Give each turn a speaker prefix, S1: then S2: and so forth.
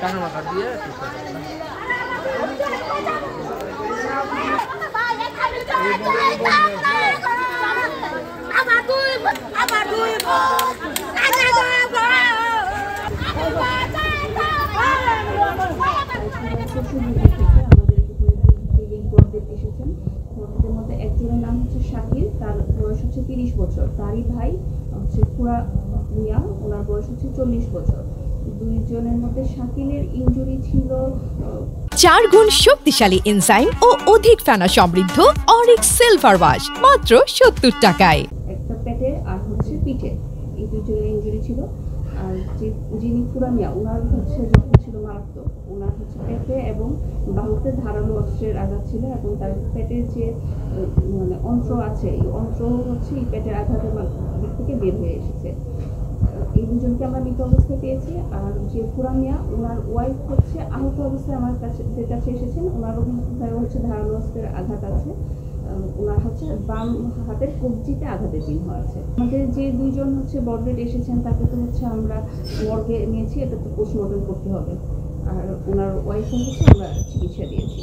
S1: টাকা মাথা দিয়ে
S2: একজনের নাম হচ্ছে শাকিল, তার বয়স হচ্ছে 30 বছর। তারই ভাই হচ্ছে পুরা মিয়া, ওনার বয়স হচ্ছে 40 বছর। দুইজনের মধ্যে শাকিলের ইনজুরি ছিল
S3: 4 গুণ শক্তিশালী এনজাইম ও অধিক ফেনা সমৃদ্ধ অরিক সিলভার ওয়াশ মাত্র 70 টাকায়।
S2: একটা পেটে আর হচ্ছে পিঠে, এই দুইজনের ইনজুরি ছিল। আর যিনি পুরা মিয়া, ওনার হচ্ছে যখন ছিল মারাত্মক, ওনার হচ্ছে পেটে এবং বাহুতে ধারালো অস্ত্রের আঘাত ছিল এবং তার পেটের যে মানে অন্ত্র আছে, এই অন্ত্র হচ্ছে এই পেটের আঘাতের দিক থেকে বের হয়ে এসেছে। এই দুজনকে আমরা মৃত অবস্থায় পেয়েছি। আর যে পুরা মিয়া, ওনার ওয়াইফ হচ্ছে আহত অবস্থায় আমার কাছে এসেছেন। ওনারও হচ্ছে ধারালো অস্ত্রের আঘাত আছে। ওনার হচ্ছে বাম হাতের কবজিতে আঘাতের চিহ্ন আছে। আমাদের যে দুইজন হচ্ছে বডি এসেছেন তাকে তো হচ্ছে আমরা মর্গে নিয়েছি, এটা তো পোস্টমর্টম করতে হবে। আর ওনার ওয়াইফ হচ্ছে আমরা চিকিৎসা দিয়েছি।